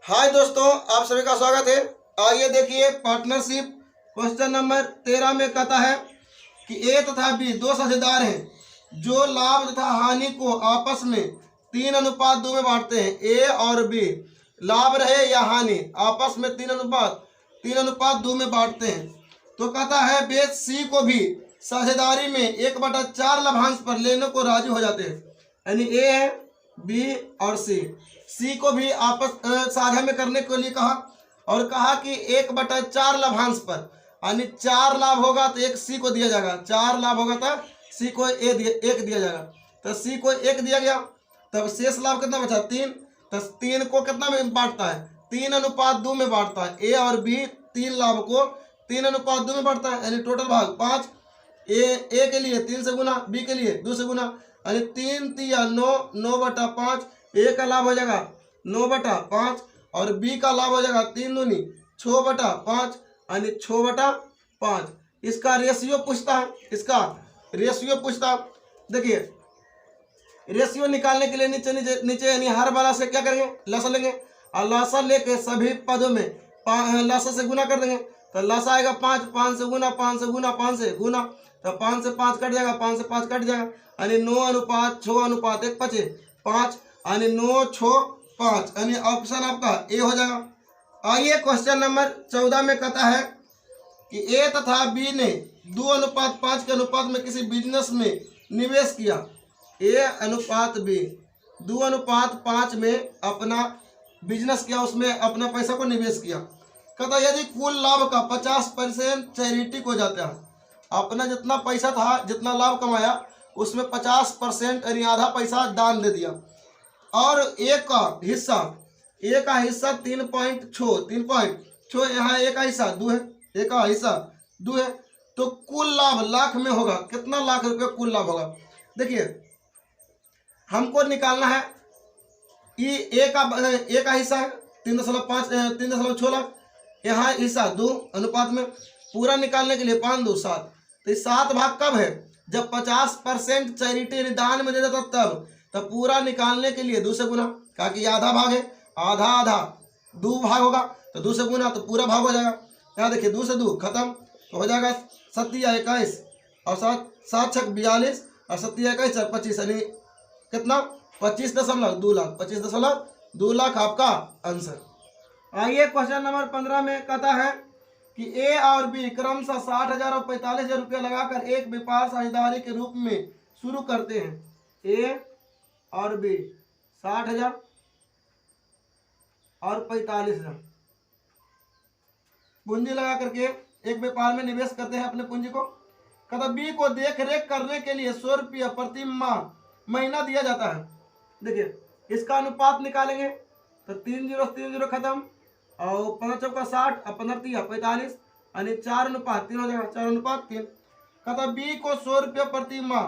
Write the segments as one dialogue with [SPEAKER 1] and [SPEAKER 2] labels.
[SPEAKER 1] हाय दोस्तों, आप सभी का स्वागत है। आइए देखिए पार्टनरशिप क्वेश्चन नंबर 13 में कहता है कि ए तथा बी दो साझेदार हैं जो लाभ तथा हानि को आपस में 3:2 में बांटते हैं। ए और बी लाभ रहे या हानि आपस में 3:2 में बांटते हैं। तो कहता है वे सी को भी साझेदारी में 1/4 लाभांश पर लेने को राजी हो जाते हैं। यानी ए है, बी और सी को भी आपस साझा में करने के लिए कहा और कहा कि 1/4 लाभांश पर, यानी 4 लाभ होगा तो एक सी को दिया जाएगा, 4 लाभ होगा तो सी को एक दिया जाएगा। तो सी को 1 दिया गया, तब शेष लाभ कितना बचा 3। तो 3 को कितना में बांटता है 3:2 में बांटता है। ए और बी 3 लाभ को 3:2 में बांटता है, यानी टोटल भाग 5। ए के लिए 3 से गुना, बी के लिए 2 से गुना, यानी 3 3 9, 9/5। ए का लाभ हो जाएगा 9/5 और बी का लाभ हो जाएगा 3 दूनी 6/5, यानी 6/5। इसका रेशियो पूछता है, इसका रेशियो पूछता है। देखिए रेशियो निकालने के लिए नीचे नीचे नीचे यानी हर वाला से क्या करेंगे, लसा लेंगे और लसा लेके सभी पदों में लसा से गुना कर देंगे। तो लसा आएगा 5, 5 से गुना, 5 से गुना, 5 से गुना, तो 5 से 5 कट जाएगा, 5 से 5 कट जाएगा, यानी 9:6:1 बचे 5, यानी 9:6:5, यानी ऑप्शन आपका ए हो जाएगा। आइए क्वेश्चन नंबर 14 में कहता है कि ए तथा बी ने 2:5 के अनुपात में किसी बिजनेस में निवेश किया। ए अनुपात बी 2:5 में अपना बिजनेस किया, उसमें अपना पैसा को निवेश किया। कहता यदि कुल लाभ का 50% चैरिटी को जाता है, अपना जितना पैसा था, जितना लाभ कमाया उसमें 50% यानी आधा पैसा दान दे दिया और एक का हिस्सा 3.6 यहाँ एक का हिस्सा 2 है, एक का हिस्सा 2 है, तो कुल लाभ लाख में होगा। कितना लाख रुपए कुल लाभ होगा? देखिए हमको निकालना है ये ए का हिस्सा है 3.6 लाख, यहाँ हिस्सा 2 अनुपात में, पूरा निकालने के लिए 5 2 7। तो 7 भाग कब है? जब 50% चैरिटी दान में दे देता तब पूरा निकालने के लिए 2 से गुना, कहा कि आधा भाग है, आधा आधा 2 भाग होगा तो 2 से गुना तो पूरा भाग हो जाएगा। यहाँ देखिए 2 से 2 खत्म, तो हो जाएगा 7 या 21 और 7 6 42 और 7 या 21 और 25, यानी कितना 25.2 लाख, 25.2 लाख आपका आंसर। आइए क्वेश्चन नंबर 15 में कहता है कि ए और बी क्रमशः 60,000 और 45,000 रुपये लगाकर एक व्यापार साझेदारी के रूप में शुरू करते हैं। ए और बी 60,000 और 45,000 पूंजी लगा करके एक व्यापार में निवेश करते हैं अपने पूंजी को। कहता बी को देख रेख करने के लिए 100 रुपया प्रति महीना दिया जाता है। देखिए इसका अनुपात निकालेंगे तो 3 0 3 0 खत्म और 5 चौका 60 और 15 3 45, यानी 4:3 हो जाएगा, 4:3। कहता बी को 100 रुपया प्रति माह,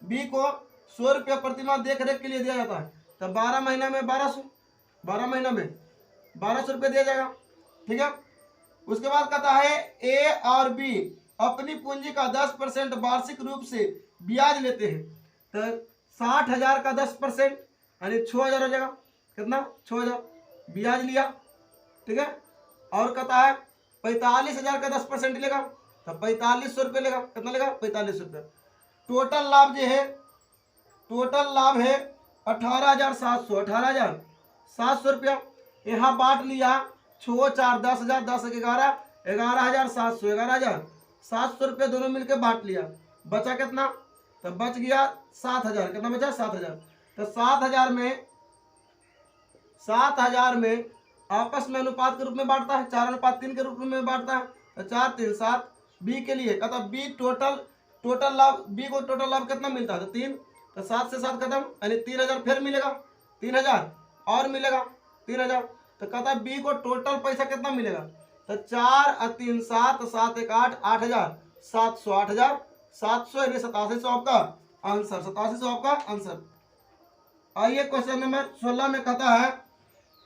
[SPEAKER 1] बी को 100 रुपया प्रति माह देख रेख के लिए दिया जाता है। तो 12 महीना में 1200, 12 महीना में 1200 रुपये दिया जाएगा, ठीक है। उसके बाद कहता है ए और बी अपनी पूंजी का 10% वार्षिक रूप से ब्याज लेते हैं। तो 60,000 का 10% यानी 6,000 हो जाएगा, कितना 6,000 ब्याज लिया, ठीक है। और कहता है 45,000 का 10% लेगा तो 4500 रुपये लेगा, कितना लेगा 4500 रुपये। टोटल लाभ जो है, टोटल लाभ है 18,700 रुपया। यहाँ बांट लिया 6 4 10,000, 10 11 11,700, 11,700 रुपये दोनों मिलकर बांट लिया। बचा कितना? तो बच गया 7,000, कितना बचा 7,000। तो 7,000 में आपस में अनुपात के रूप में बांटता है, 4:3 के रूप में बांटता है, तो 4 3 7। बी के लिए कहता बी टोटल लाभ, बी को टोटल लाभ कितना मिलता है? तो 3, तो 7 से 7 खत्म, यानी 3,000 फिर मिलेगा, 3,000 और मिलेगा 3,000। तो कहता बी को टोटल पैसा कितना मिलेगा? तो 4 और 3 7, 7 1 8, 8,700, 8,700 यानी 8700 आपका आंसर, 8700 आपका आंसर। आइए क्वेश्चन नंबर 16 में कहता है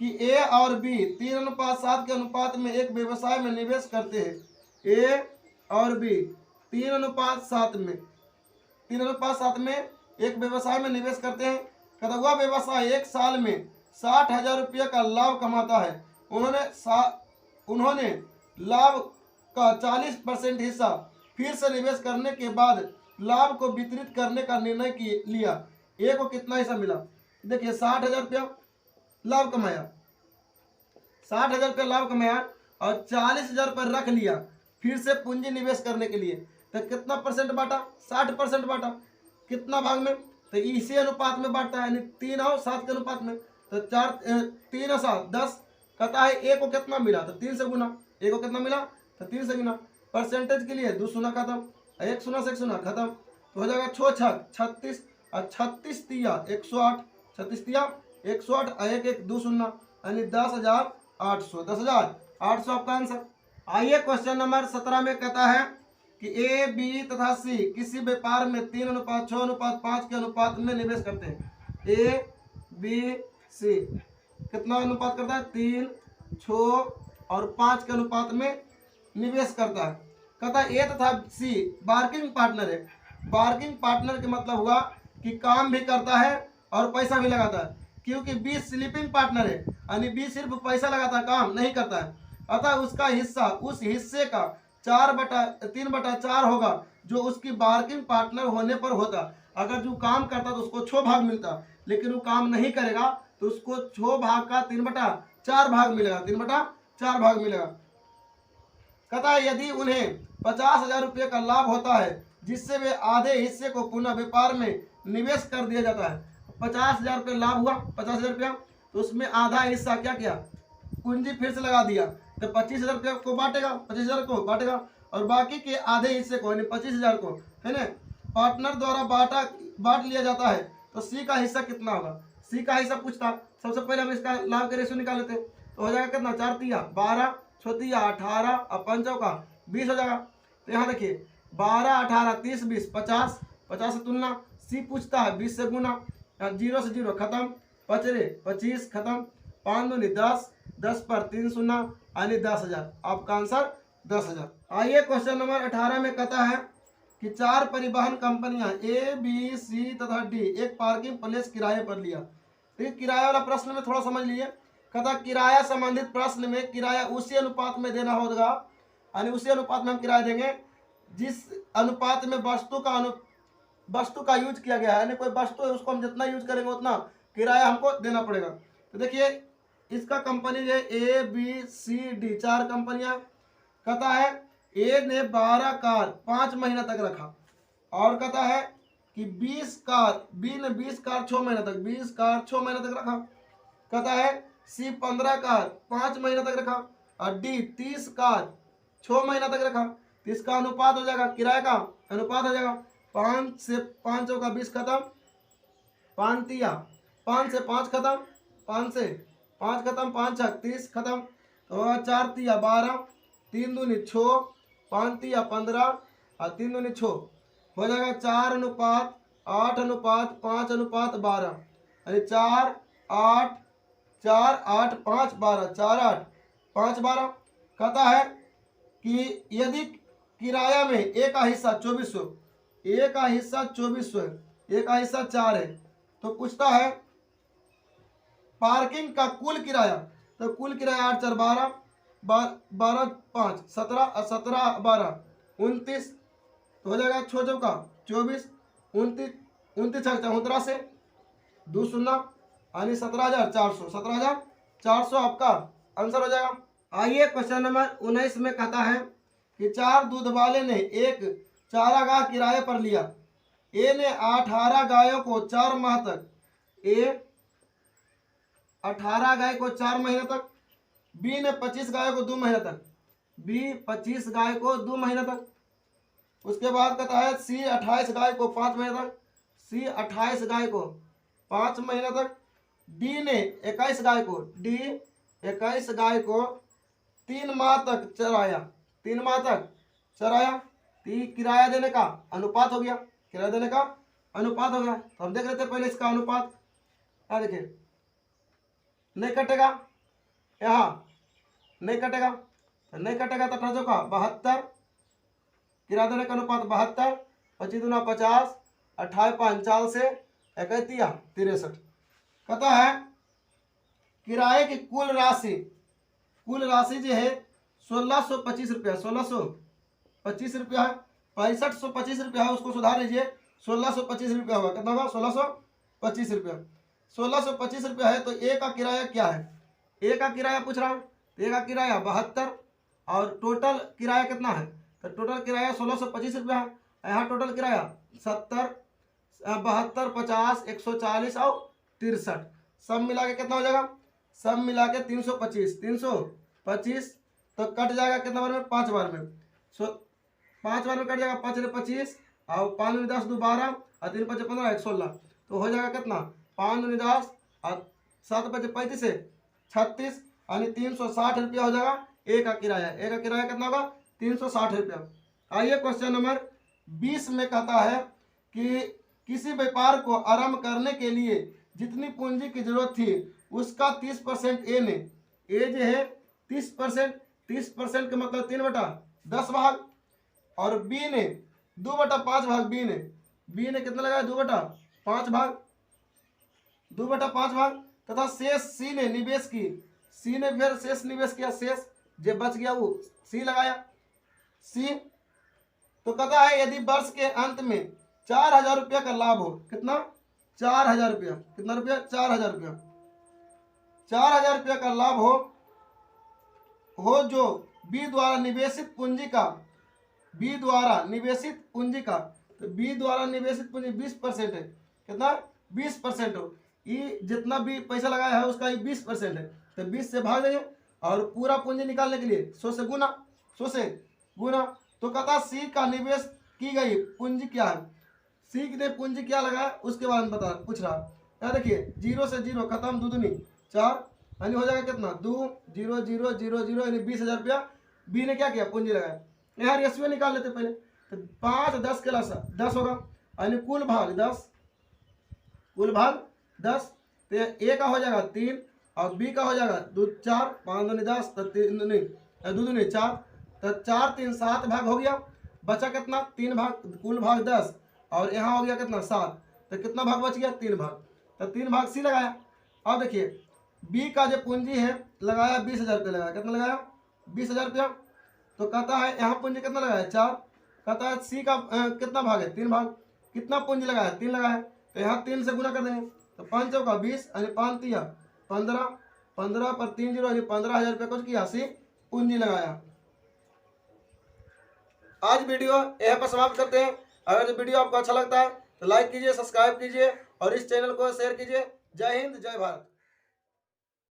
[SPEAKER 1] कि ए और बी 3:7 के अनुपात में एक व्यवसाय में निवेश करते हैं। ए और बी 3:7 में एक व्यवसाय में निवेश करते हैं। कहता हुआ व्यवसाय 1 साल में 60,000 रुपये का लाभ कमाता है, उन्होंने लाभ का 40% हिस्सा फिर से निवेश करने के बाद लाभ को वितरित करने का निर्णय लिया। ए को कितना हिस्सा मिला? देखिए 60,000 रुपया लाभ कमाया, 60,000 रुपया लाभ कमाया और 40,000 रुपये रख लिया फिर से पूंजी निवेश करने के लिए। तो कितना परसेंट बांटा? 60% बांटा। कितना भाग में? तो इसी अनुपात में बांटा है, यानी 3 और 7 के अनुपात में। तो 3 और 7 10। कहता है ए को कितना मिला? तो 3 से गुना। ए को कितना मिला? तो 3 से गुना। परसेंटेज के लिए 2 शून्य खत्म, 1 शून्य से 1 शून्य खत्म। तो हो जाएगा 6 छक 36 और 36 तिया 108, 36 तिया 108 और 1 1 2 शून्य, यानी 10,800। 10,800 आपका आंसर। आइए क्वेश्चन नंबर 17 में कहता है कि ए बी तथा सी किसी व्यापार में 3:6:5 के अनुपात में निवेश करते हैं। ए बी सी कितना अनुपात करता है? 3, 6 और 5 के अनुपात में निवेश करता है। कहता है ए तथा सी बार्गिंग पार्टनर है। बार्गिंग पार्टनर के मतलब हुआ कि काम भी करता है और पैसा भी लगाता है, क्योंकि बी स्लीपिंग पार्टनर है, यानी बी सिर्फ पैसा लगाता है, काम नहीं करता है। अतः उसका हिस्सा उस हिस्से का 3/4 होगा जो उसकी बार्गिंग पार्टनर होने पर होता। अगर जो काम करता तो उसको 6 भाग मिलता, लेकिन वो काम नहीं करेगा तो उसको 6 भाग का 3/4 भाग मिलेगा, 3/4 भाग मिलेगा। कहता है यदि उन्हें 50,000 रुपये का लाभ होता है जिससे वे आधे हिस्से को पुनः व्यापार में निवेश कर दिया जाता है। 50,000 रुपये लाभ हुआ, 50,000 रुपया, तो उसमें आधा हिस्सा क्या किया? पूंजी फिर से लगा दिया। तो 25,000 रुपये को बांटेगा, 25,000 को बांटेगा और बाकी के आधे हिस्से को यानी 25,000 को, है ना, पार्टनर द्वारा बांट लिया जाता है। तो सी का हिस्सा कितना होगा? सी का हिस्सा पूछता। सबसे पहले हम इसका लाभ का रेशियो निकाल लेते हैं। तो हो जाएगा कितना? 4 तिया 12, 6 तिया 18 और 5 चौका 20 हो जाएगा। तो यहाँ देखिए 12, 18, 30, 20, 50, 50 से तुलना। सी पूछता है 20 से गुना, 0 से 0 खत्म, 25 खत्म, 5 दूनी 10, 10 पर 3 शून्य, यानी 10,000। आपका आंसर 10,000। आइए क्वेश्चन नंबर 18 में कहता है कि 4 परिवहन कंपनियां ए बी सी तथा डी एक पार्किंग प्लेस किराए पर लिया। तो ये किराया वाला प्रश्न में थोड़ा समझ लीजिए। कहता किराया संबंधित प्रश्न में किराया उसी अनुपात में देना होगा, यानी उसी अनुपात में हम किराया देंगे जिस अनुपात में वस्तु का यूज किया गया है। यानी कोई वस्तु है उसको हम जितना यूज करेंगे उतना किराया हमको देना पड़ेगा। तो देखिए इसका कंपनी है ए बी सी डी, 4 कंपनियां। कहता है ए ने 12 कार 5 महीना तक रखा, और कहता है कि 20 कार, बी ने 20 कार 6 महीना तक, 20 कार 6 महीना तक रखा। कहता है सी 15 कार 5 महीना तक रखा और डी 30 कार 6 महीना तक रखा। तो इसका अनुपात हो जाएगा, किराए का अनुपात हो जाएगा 5 से 5 चौका 20 खत्म, 5 तिया 5 से 5 खत्म, 5 से 5 खत्म, 5 छक 30 खत्म। तो 4 तिया 12, 3 दूनी 6, 5 तिया 15 और 3 दूनी 6 हो जाएगा 4:8:5:12, यानी 4 8 4 8 5 12, 4 8 5 12। कहता है कि यदि किराया में ए का हिस्सा 2400, ए का हिस्सा 2400 है, ए का हिस्सा 4 है, तो पूछता है पार्किंग का कुल किराया। तो कुल किराया 8 4 12, 12 5 17 और 17 12 29। तो हो जाएगा 6 चौका 24, 29 29 छक 14 से 2 शून्य, यानी 17,400। 17,400 आपका आंसर हो जाएगा। आइए क्वेश्चन नंबर 19 में कहता है कि 4 दूध वाले ने एक चारागाह किराए पर लिया। ए ने 18 गायों को 4 माह तक, ए 18 गाय को 4 महीने तक, बी ने 25 गायों को 2 महीने तक, बी 25 गाय को 2 महीने तक। उसके बाद कहता है सी 28 गाय को 5 महीने तक, सी 28 गाय को 5 महीने तक, डी ने 21 गाय को, डी 21 गाय को 3 माह तक चराया, 3 माह तक चराया। किराया देने का अनुपात हो गया, किराया देने का अनुपात हो गया। तो हम देख लेते हैं पहले इसका अनुपात। क्या देखिए नहीं कटेगा, यहाँ नहीं कटेगा, तो नहीं कटेगा तो 18 का 72, किराया देने का अनुपात 72, 25 दूना 50, 28 5 4 से 31 63। कहता है किराए की कुल राशि जो है 1625 रुपया, 1625 रुपया है। 6525 रुपया है, उसको सुधार लीजिए, 1625 रुपया होगा। कितना होगा? 1625 रुपया। 1625 रुपया है तो ए का किराया क्या है? ए का किराया पूछ रहा हूँ। ए का किराया 72 और टोटल किराया कितना है? तो टोटल किराया 1625 रुपया है। यहाँ टोटल किराया 70, 72, 50, 140 और 63, सब मिला के कितना हो जाएगा? सब मिला के 325, 325 तो कट जाएगा कितना बार में? 5 बार में। 5 बार में कट जाएगा, 5 ने 25 और 5 में 10, 2 12 और 3 5 15, 116 तो हो जाएगा कितना? 5 में 10 और 7 5 35 से 36 यानी 360 रुपया हो जाएगा ए का किराया। ए का किराया कितना होगा? 360 रुपया। आइए क्वेश्चन नंबर 20 में कहता है कि किसी व्यापार को आरंभ करने के लिए जितनी पूंजी की जरूरत थी उसका 30% ए ने, ए जो है 30%, 30% का मतलब 3/10 भाग, और बी ने 2/5 भाग, बी ने कितना लगाया? 2/5 भाग, 2/5 भाग, तथा शेष सी ने निवेश की, सी ने फिर शेष निवेश किया, शेष जो बच गया वो सी लगाया, सी। तो कहता है यदि वर्ष के अंत में 4000 रुपया का लाभ हो, कितना? 4000 रुपया, कितना रुपया? 4000 रुपया, 4000 रुपया का लाभ हो जो बी द्वारा निवेशित पूंजी का, बी द्वारा निवेशित पूंजी का, तो बी द्वारा निवेशित पूंजी 20% है, कितना? 20% हो। ये जितना भी पैसा लगाया है उसका ये 20% है, तो 20 से भाग देंगे और पूरा पूंजी निकालने के लिए 100 से गुना, 100 से गुना। तो कहता सी का निवेश की गई पूंजी क्या है? सी ने पूंजी क्या लगाया उसके बारे में बता पूछ रहा। यहाँ देखिए 0 से 0 खत्म, 2 दूनी 4 यानी हो जाएगा कितना? 2 0 0 0 0 यानी 20,000 रुपया बी ने क्या किया? पूंजी लगाया। यहाँ रेशियो निकाल लेते पहले, तो 5 10 के लसा 10 होगा यानी कुल भाग 10, कुल भाग 10। तो ए का हो जाएगा 3 और बी का हो जाएगा 2 4, 5 दूनी 10 तो 3 दूनी 2 दूनी 4 तो 4 3 7 भाग हो गया, बचा कितना? 3 भाग, कुल भाग 10 और यहाँ हो गया कितना? 7, तो कितना भाग बच गया? 3 भाग, तो 3 भाग सी लगाया। अब देखिए बी का जो पूंजी है लगाया 20,000 रुपया लगाया, कितना लगाया? 20,000 रुपया। तो कहता है यहाँ पूंजी कितना लगाया? 4। कहता है सी का कितना भाग है? 3 भाग, कितना पूंजी लगाया? 3 लगाया, तो यहाँ 3 से गुना कर देंगे, तो 5 चौका 20 यानी 5 3 15, 15 पर 3 0 यानी 15,000 रुपया कुछ किया, सी पूंजी लगाया। आज वीडियो यहाँ पर समाप्त करते हैं। अगर वीडियो आपको अच्छा लगता है तो लाइक कीजिए, सब्सक्राइब कीजिए और इस चैनल को शेयर कीजिए। जय हिंद, जय भारत।